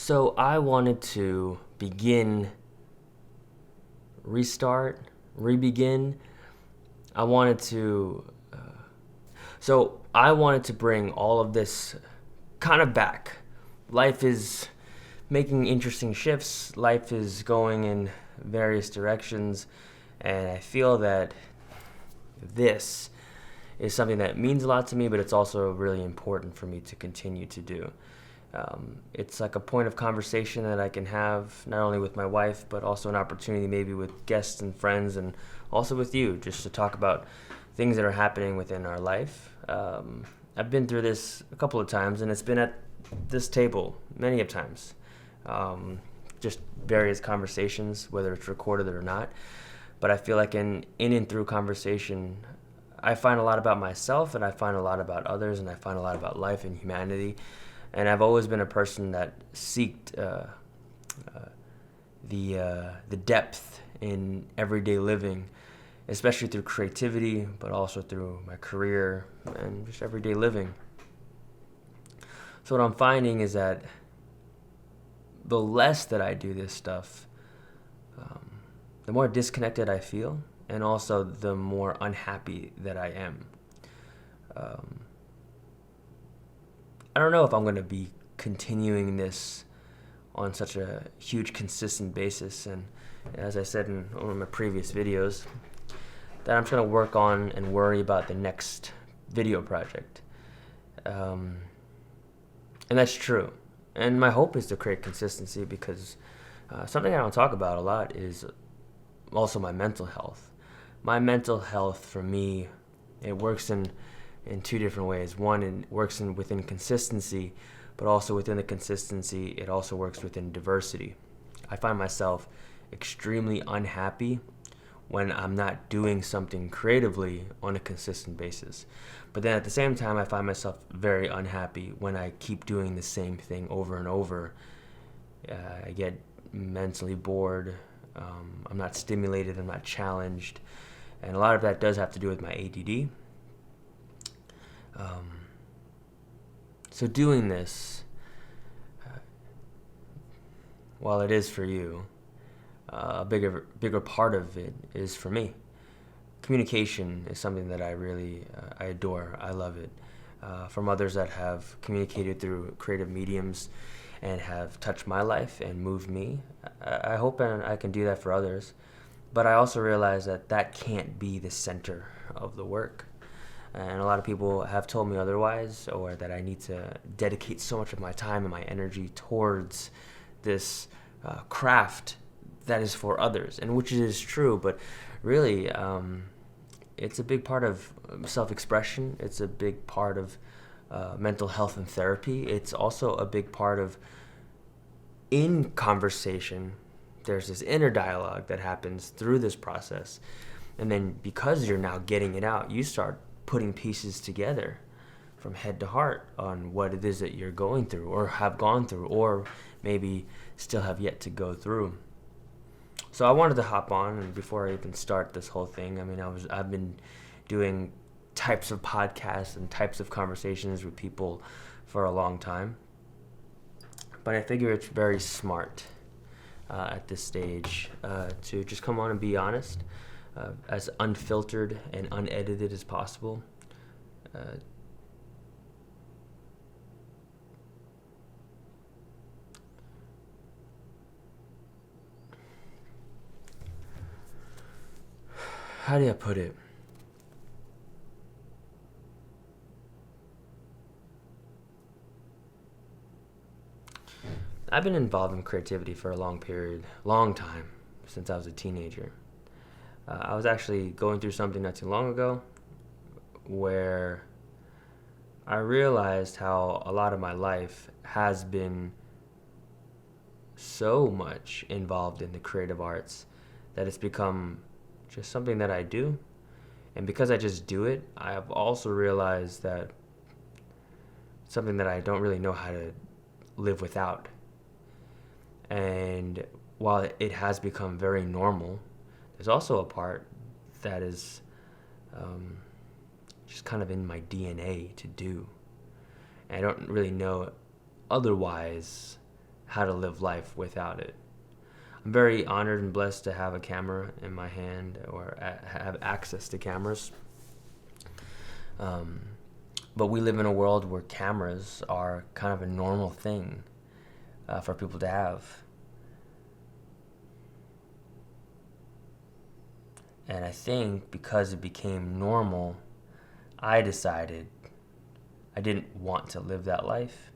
So I wanted to re-begin. I wanted to, I wanted to bring all of this kind of back. Life is making interesting shifts. Life is going in various directions. And I feel that this is something that means a lot to me, but it's also really important for me to continue to do. It's like a point of conversation that I can have not only with my wife, but also an opportunity maybe with guests and friends, and also with you, just to talk about things that are happening within our life. I've been through this a couple of times, and it's been at this table many of times. Just various conversations, whether it's recorded or not. But I feel like in and through conversation, I find a lot about myself, and I find a lot about others, and I find a lot about life and humanity. And I've always been a person that seeked the depth in everyday living, especially through creativity, but also through my career and just everyday living. So what I'm finding is that the less that I do this stuff, the more disconnected I feel, and also the more unhappy that I am. I don't know if I'm going to be continuing this on such a huge, consistent basis. And as I said in one of my previous videos, that I'm trying to work on and worry about the next video project. And that's true. And my hope is to create consistency, because something I don't talk about a lot is also my mental health. My mental health, for me, it works in two different ways. One, it works within consistency, but also within the consistency, it also works within diversity. I find myself extremely unhappy when I'm not doing something creatively on a consistent basis. But then at the same time, I find myself very unhappy when I keep doing the same thing over and over. I get mentally bored. I'm not stimulated. I'm not challenged. And a lot of that does have to do with my ADD. So doing this, while it is for you, a bigger part of it is for me. Communication is something that I really I adore. I love it. From others that have communicated through creative mediums and have touched my life and moved me, I hope I can do that for others. But I also realize that can't be the center of the work. And a lot of people have told me otherwise, or that I need to dedicate so much of my time and my energy towards this craft that is for others, and which is true, but really it's a big part of self-expression. It's a big part of mental health and therapy. It's also a big part of, in conversation, there's this inner dialogue that happens through this process. And then because you're now getting it out, you start putting pieces together from head to heart on what it is that you're going through, or have gone through, or maybe still have yet to go through. So I wanted to hop on, and before I even start this whole thing, I've been doing types of podcasts and types of conversations with people for a long time. But I figure it's very smart at this stage to just come on and be honest, as unfiltered and unedited as possible. How do I put it? I've been involved in creativity for a long time, since I was a teenager. I was actually going through something not too long ago where I realized how a lot of my life has been so much involved in the creative arts that it's become just something that I do. And because I just do it, I have also realized that it's something that I don't really know how to live without. And while it has become very normal, there's also a part that is just kind of in my DNA to do. And I don't really know otherwise how to live life without it. I'm very honored and blessed to have a camera in my hand or have access to cameras. But we live in a world where cameras are kind of a normal thing for people to have. And I think because it became normal, I decided I didn't want to live that life.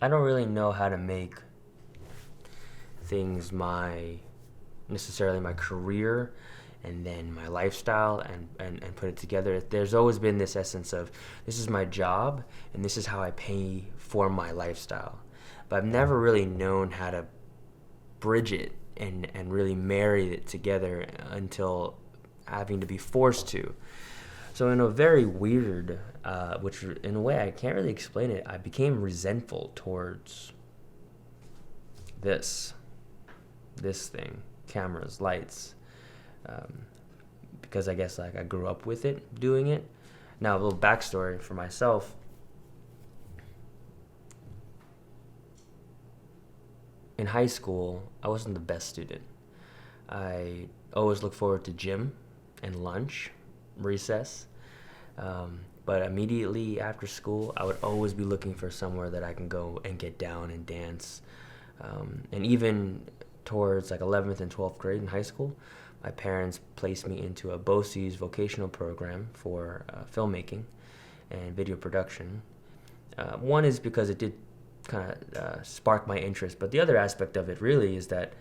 I don't really know how to make things necessarily my career and then my lifestyle and put it together. There's always been this essence of this is my job and this is how I pay for my lifestyle. But I've never really known how to bridge it and really marry it together until having to be forced to. So in a very weird, which in a way I can't really explain it, I became resentful towards this thing, cameras, lights, because I guess like I grew up with it, doing it. Now a little backstory for myself. In high school, I wasn't the best student. I always looked forward to gym and lunch, recess. But immediately after school, I would always be looking for somewhere that I can go and get down and dance. And even towards like 11th and 12th grade in high school, my parents placed me into a BOCES vocational program for filmmaking and video production. One is because it did kind of spark my interest, but the other aspect of it really is that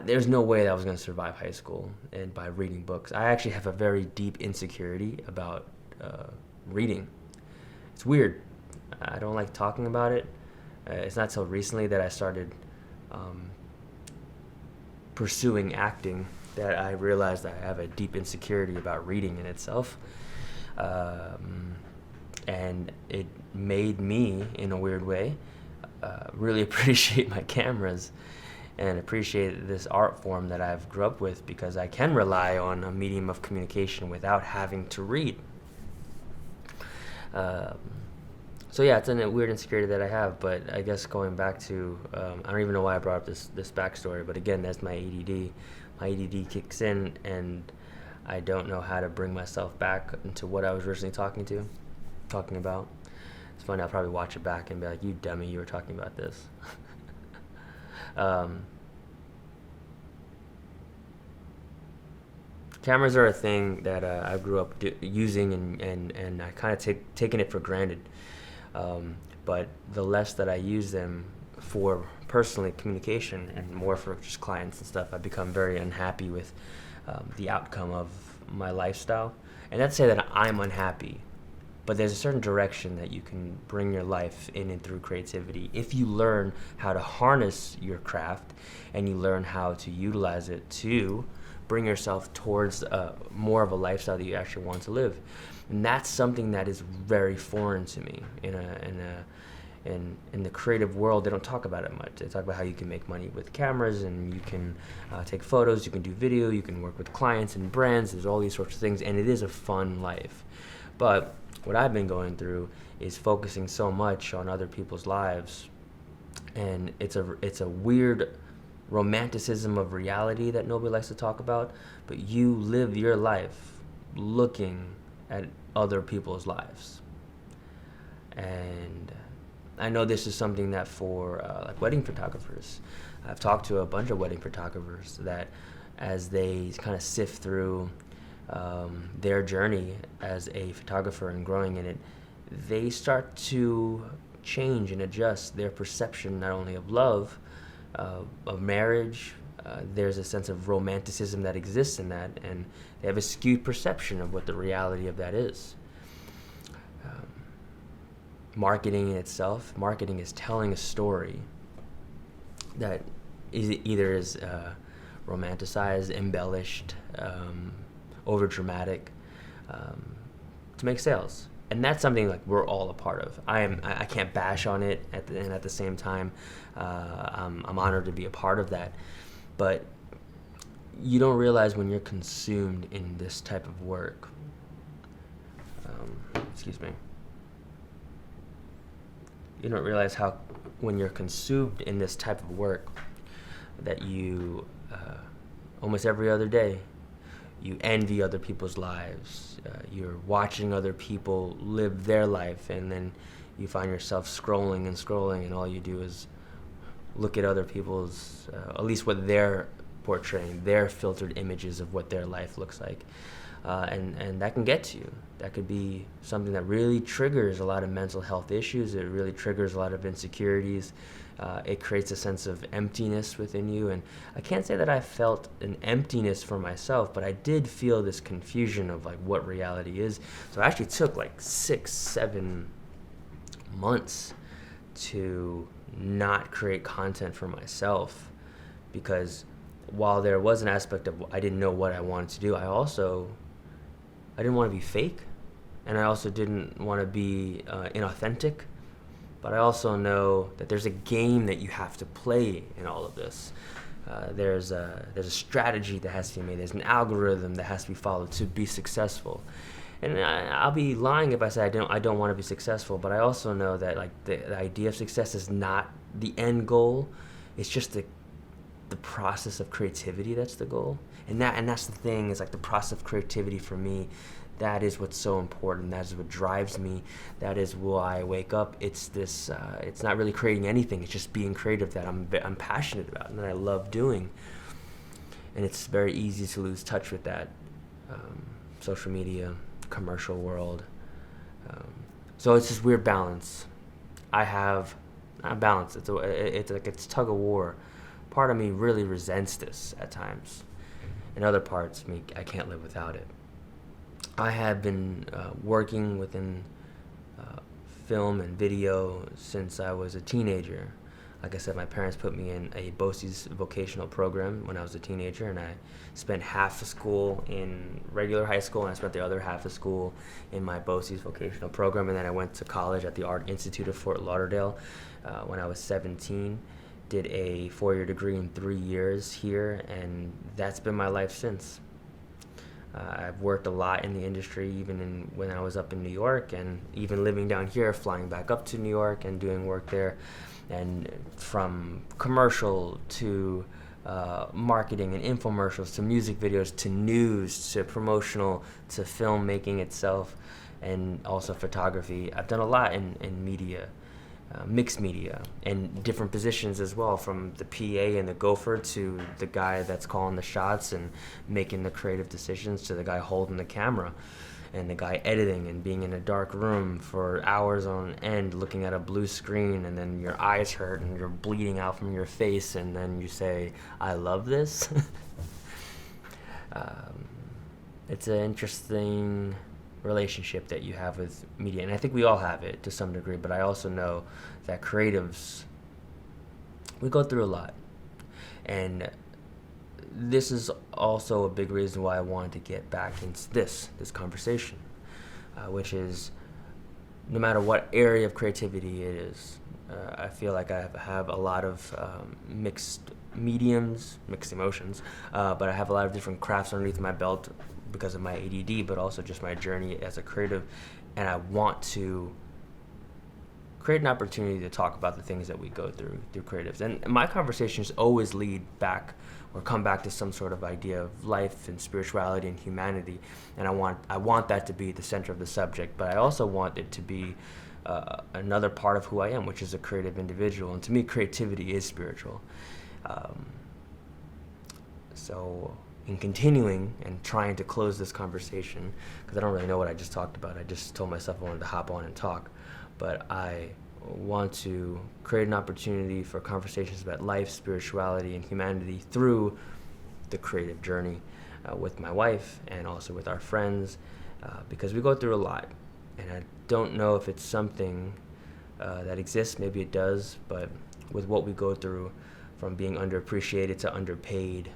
there's no way that I was going to survive high school and by reading books. I actually have a very deep insecurity about reading. It's weird. I don't like talking about it. It's not so recently that I started pursuing acting that I realized I have a deep insecurity about reading in itself. And it made me, in a weird way, really appreciate my cameras and appreciate this art form that I've grew up with, because I can rely on a medium of communication without having to read. So yeah, it's a weird insecurity that I have, but I guess going back to, I don't even know why I brought up this backstory, but again, that's my ADD. My ADD kicks in, and I don't know how to bring myself back into what I was originally talking about. It's funny, I'll probably watch it back and be like, you dummy, you were talking about this. Cameras are a thing that I grew up using, and I kind of taken it for granted. But the less that I use them for personally communication and more for just clients and stuff, I've become very unhappy with the outcome of my lifestyle. And not to say that I'm unhappy, but there's a certain direction that you can bring your life in and through creativity if you learn how to harness your craft and you learn how to utilize it to bring yourself towards more of a lifestyle that you actually want to live. And that's something that is very foreign to me. In the creative world, they don't talk about it much. They talk about how you can make money with cameras, and you can take photos, you can do video, you can work with clients and brands. There's all these sorts of things, and it is a fun life. But what I've been going through is focusing so much on other people's lives, and it's a weird romanticism of reality that nobody likes to talk about, but you live your life looking at other people's lives. And I know this is something that for like wedding photographers, I've talked to a bunch of wedding photographers that as they kind of sift through their journey as a photographer and growing in it, they start to change and adjust their perception not only of love, of marriage. There's a sense of romanticism that exists in that, and they have a skewed perception of what the reality of that is. Marketing in itself, marketing is telling a story that either is romanticized, embellished, over dramatic, to make sales. And that's something like we're all a part of. I can't bash on it, and at the same time, I'm honored to be a part of that. But you don't realize when you're consumed in this type of work. Excuse me. you don't realize how, when you're consumed in this type of work, that you almost every other day you envy other people's lives. You're watching other people live their life, and then you find yourself scrolling and scrolling, and all you do is look at other people's, at least what they're portraying, their filtered images of what their life looks like. And that can get to you. That could be something that really triggers a lot of mental health issues. It really triggers a lot of insecurities. It creates a sense of emptiness within you. And I can't say that I felt an emptiness for myself, but I did feel this confusion of like what reality is. So it actually took like 6-7 months to not create content for myself, because while there was an aspect of I didn't know what I wanted to do, I didn't want to be fake, and I also didn't want to be inauthentic. But I also know that there's a game that you have to play in all of this. There's a strategy that has to be made. There's an algorithm that has to be followed to be successful. And I'll be lying if I say I don't want to be successful. But I also know that like the idea of success is not the end goal. It's just the process of creativity that's the goal. And that's the thing, is like the process of creativity for me. That is what's so important. That is what drives me. That is why I wake up. It's this. It's not really creating anything. It's just being creative that I'm passionate about and that I love doing. And it's very easy to lose touch with that. Social media, commercial world. So it's this weird balance. I have not balance. It's like it's tug of war. Part of me really resents this at times, and other parts me I can't live without it. I have been working within film and video since I was a teenager. Like I said, my parents put me in a BOCES vocational program when I was a teenager, and I spent half of school in regular high school, and I spent the other half of school in my BOCES vocational program, and then I went to college at the Art Institute of Fort Lauderdale when I was 17. Did a 4-year degree in 3 years here, and that's been my life since. I've worked a lot in the industry, even when I was up in New York, and even living down here, flying back up to New York and doing work there. And from commercial to marketing and infomercials to music videos to news to promotional to filmmaking itself, and also photography. I've done a lot in media. Mixed media, and different positions as well, from the PA and the gopher to the guy that's calling the shots and making the creative decisions, to the guy holding the camera and the guy editing and being in a dark room for hours on end looking at a blue screen, and then your eyes hurt and you're bleeding out from your face, and then you say, I love this. It's an interesting relationship that you have with media, and I think we all have it to some degree, but I also know that creatives, we go through a lot, and this is also a big reason why I wanted to get back into this conversation, which is, no matter what area of creativity it is, I feel like I have a lot of mixed mediums, mixed emotions, but I have a lot of different crafts underneath my belt because of my ADD, but also just my journey as a creative. And I want to create an opportunity to talk about the things that we go through creatives. And my conversations always lead back or come back to some sort of idea of life and spirituality and humanity. And I want that to be the center of the subject, but I also want it to be another part of who I am, which is a creative individual. And to me, creativity is spiritual. So in continuing and trying to close this conversation, because I don't really know what I just talked about. I just told myself I wanted to hop on and talk. But I want to create an opportunity for conversations about life, spirituality, and humanity through the creative journey with my wife and also with our friends, because we go through a lot. And I don't know if it's something that exists. Maybe it does. But with what we go through, from being underappreciated to underpaid,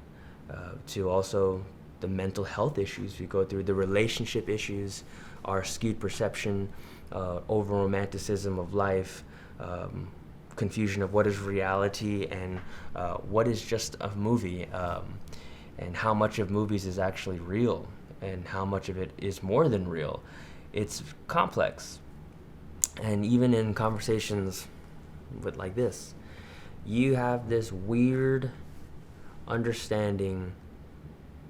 to also the mental health issues we go through, the relationship issues, our skewed perception, over romanticism of life, confusion of what is reality and what is just a movie, and how much of movies is actually real and how much of it is more than real. It's complex. And even in conversations with like this. You have this weird understanding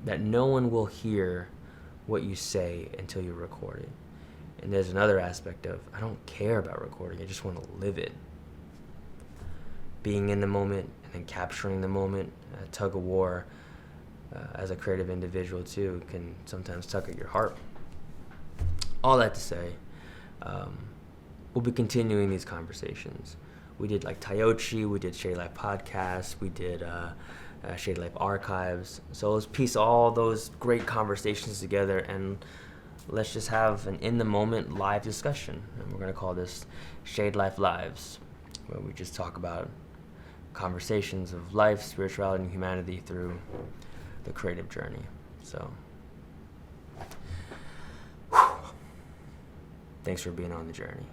that no one will hear what you say until you record it. And there's another aspect of, I don't care about recording, I just want to live it. Being in the moment and then capturing the moment, a tug of war, as a creative individual too, can sometimes tug at your heart. All that to say, we'll be continuing these conversations. We did like Tayochi, we did Shade Life Podcast, we did Shade Life Archives. So let's piece all those great conversations together and let's just have an in-the-moment live discussion. And we're going to call this Shade Life Lives, where we just talk about conversations of life, spirituality, and humanity through the creative journey. So, thanks for being on the journey.